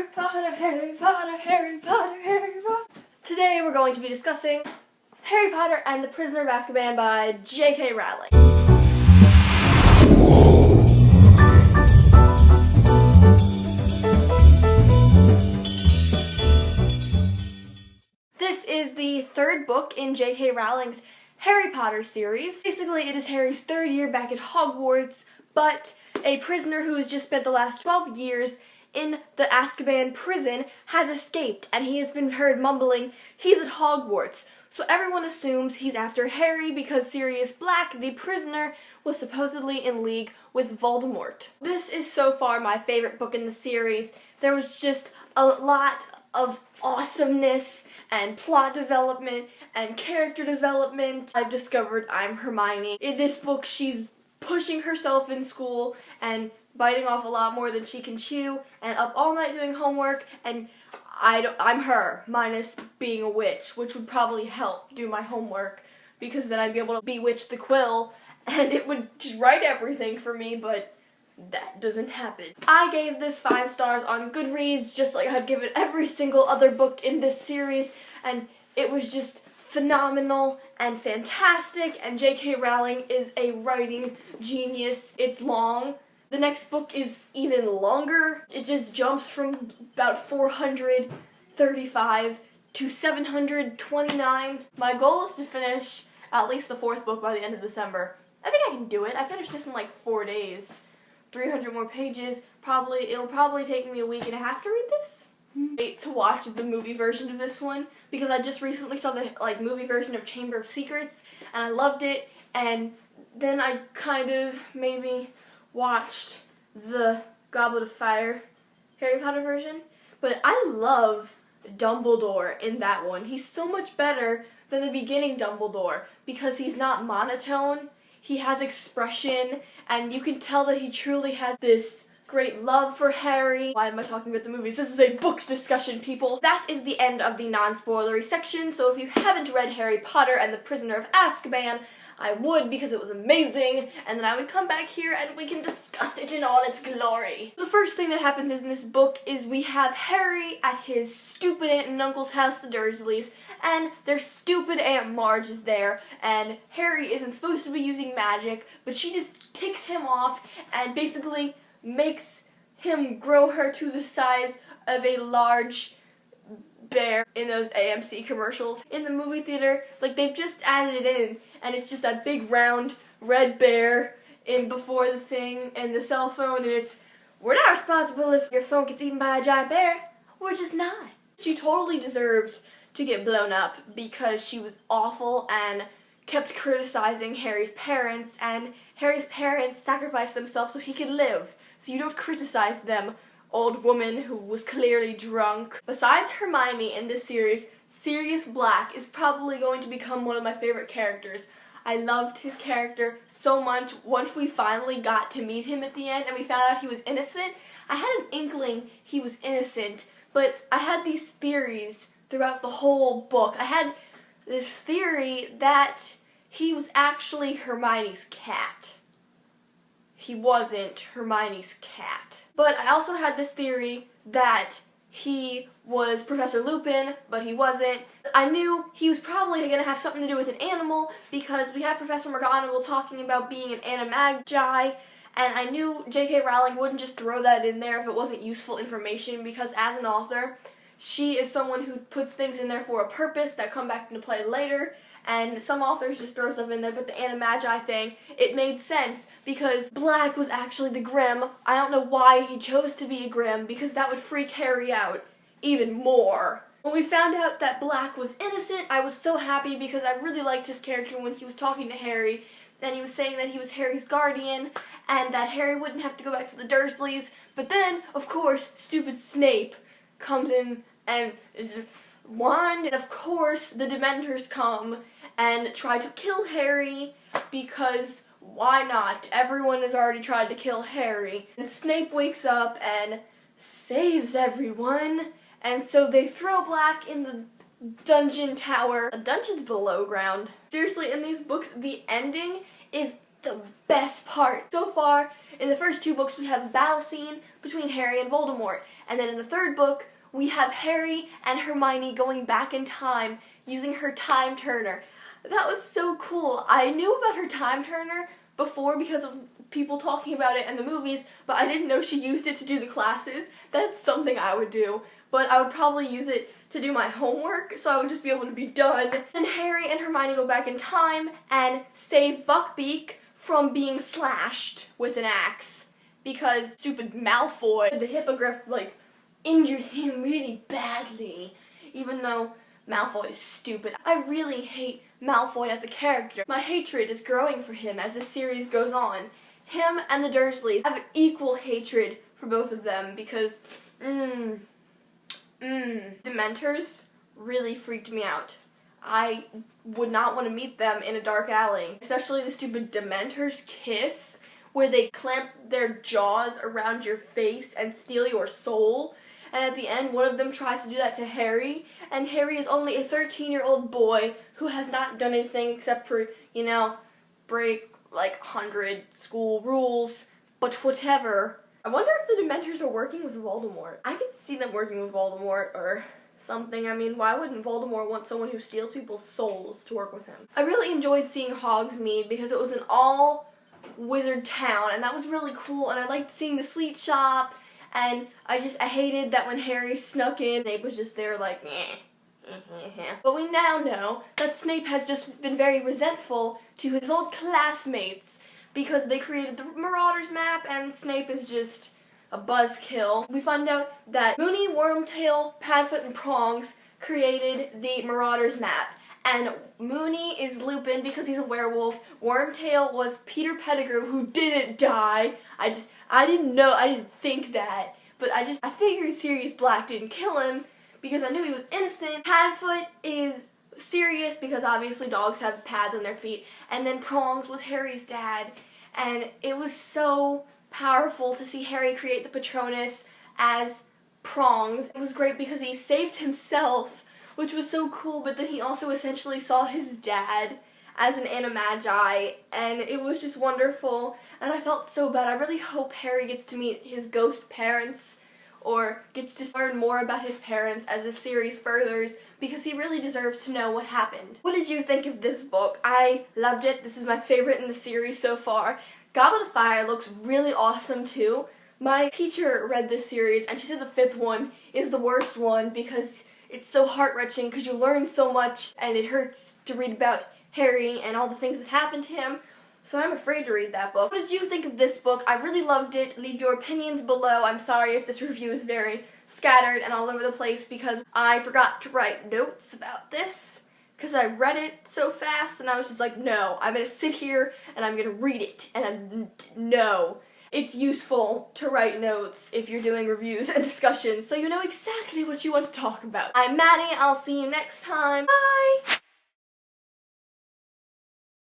Harry Potter, Harry Potter, Harry Potter, Harry Potter. Today we're going to be discussing Harry Potter and the Prisoner of Azkaban by J.K. Rowling. This is the third book in J.K. Rowling's Harry Potter series. Basically, it is Harry's third year back at Hogwarts, but a prisoner who has just spent the last 12 years in the Azkaban prison has escaped, and he has been heard mumbling, "He's at Hogwarts." So everyone assumes he's after Harry because Sirius Black, the prisoner, was supposedly in league with Voldemort. This is so far my favorite book in the series. There was just a lot of awesomeness and plot development and character development. I've discovered I'm Hermione. In this book, she's pushing herself in school and biting off a lot more than she can chew, and up all night doing homework, and I'm her, minus being a witch, which would probably help do my homework, because then I'd be able to bewitch the quill, and it would just write everything for me, but that doesn't happen. I gave this 5 stars on Goodreads, just like I've given every single other book in this series, and it was just phenomenal and fantastic, and J.K. Rowling is a writing genius. It's long. The next book is even longer. It just jumps from about 435 to 729. My goal is to finish at least the 4th book by the end of December. I think I can do it. I finished this in like 4 days. 300 more pages. It'll probably take me a week and a half to read this. Wait to watch the movie version of this one, because I just recently saw the movie version of Chamber of Secrets, and I loved it, and then I kind of maybe watched the Goblet of Fire Harry Potter version, but I love Dumbledore in that one. He's so much better than the beginning Dumbledore because he's not monotone, he has expression, and you can tell that he truly has this great love for Harry. Why am I talking about the movies? This is a book discussion, people. That is the end of the non-spoilery section, so if you haven't read Harry Potter and the Prisoner of Azkaban, I would, because it was amazing, and then I would come back here and we can discuss it in all its glory. The first thing that happens in this book is we have Harry at his stupid aunt and uncle's house, the Dursleys, and their stupid Aunt Marge is there, and Harry isn't supposed to be using magic, but she just ticks him off and basically makes him grow her to the size of a large bear in those AMC commercials. In the movie theater, they've just added it in, and it's just that big round red bear in before the thing and the cell phone, and it's, "We're not responsible if your phone gets eaten by a giant bear. We're just not." She totally deserved to get blown up because she was awful and kept criticizing Harry's parents, and Harry's parents sacrificed themselves so he could live. So you don't criticize them, old woman who was clearly drunk. Besides Hermione in this series, Sirius Black is probably going to become one of my favorite characters. I loved his character so much. Once we finally got to meet him at the end and we found out he was innocent, I had an inkling he was innocent, but I had these theories throughout the whole book. I had this theory that he was actually Hermione's cat. He wasn't Hermione's cat. But I also had this theory that he was Professor Lupin, but he wasn't. I knew he was probably going to have something to do with an animal because we had Professor McGonagall talking about being an animagi, and I knew J.K. Rowling wouldn't just throw that in there if it wasn't useful information, because as an author, she is someone who puts things in there for a purpose that come back into play later, and some authors just throw stuff in there, but the animagi thing, it made sense because Black was actually the Grim. I don't know why he chose to be a Grim, because that would freak Harry out even more. When we found out that Black was innocent, I was so happy because I really liked his character when he was talking to Harry, and he was saying that he was Harry's guardian, and that Harry wouldn't have to go back to the Dursleys. But then, of course, stupid Snape comes in and is wand, and of course the Dementors come and try to kill Harry, because why not? Everyone has already tried to kill Harry. And Snape wakes up and saves everyone, and so they throw Black in the dungeon tower. A dungeon's below ground. Seriously, in these books, the ending is the best part. So far, in the first 2 books, we have a battle scene between Harry and Voldemort. And then in the 3rd book, we have Harry and Hermione going back in time using her time turner. That was so cool. I knew about her time turner before because of people talking about it in the movies, but I didn't know she used it to do the classes. That's something I would do, but I would probably use it to do my homework, so I would just be able to be done. Then Harry and Hermione go back in time and save Buckbeak from being slashed with an axe because stupid Malfoy, the hippogriff, injured him really badly, even though Malfoy is stupid. I really hate Malfoy as a character. My hatred is growing for him as the series goes on. Him and the Dursleys have an equal hatred for both of them because, Dementors really freaked me out. I would not want to meet them in a dark alley, especially the stupid Dementors kiss, where they clamp their jaws around your face and steal your soul. And at the end, one of them tries to do that to Harry, and Harry is only a 13-year-old boy who has not done anything except for, break 100 school rules, but whatever. I wonder if the Dementors are working with Voldemort. I could see them working with Voldemort or something. I mean, why wouldn't Voldemort want someone who steals people's souls to work with him? I really enjoyed seeing Hogsmeade because it was an all-wizard town, and that was really cool, and I liked seeing the sweet shop. And I hated that when Harry snuck in, Snape was just there like, But we now know that Snape has just been very resentful to his old classmates because they created the Marauders map and Snape is just a buzzkill. We find out that Moony, Wormtail, Padfoot, and Prongs created the Marauders map. And Moony is Lupin because he's a werewolf. Wormtail was Peter Pettigrew, who didn't die. I didn't think that. But I figured Sirius Black didn't kill him because I knew he was innocent. Padfoot is Sirius because obviously dogs have pads on their feet. And then Prongs was Harry's dad. And it was so powerful to see Harry create the Patronus as Prongs. It was great because he saved himself, which was so cool, but then he also essentially saw his dad as an animagi, and it was just wonderful, and I felt so bad. I really hope Harry gets to meet his ghost parents, or gets to learn more about his parents as the series furthers, because he really deserves to know what happened. What did you think of this book? I loved it. This is my favorite in the series so far. Goblet of Fire looks really awesome too. My teacher read this series, and she said the 5th one is the worst one because it's so heart-wrenching because you learn so much and it hurts to read about Harry and all the things that happened to him. So I'm afraid to read that book. What did you think of this book? I really loved it. Leave your opinions below. I'm sorry if this review is very scattered and all over the place because I forgot to write notes about this because I read it so fast and I was just like, no, I'm going to sit here and I'm going to read it. And no. It's useful to write notes if you're doing reviews and discussions so you know exactly what you want to talk about. I'm Maddie. I'll see you next time. Bye!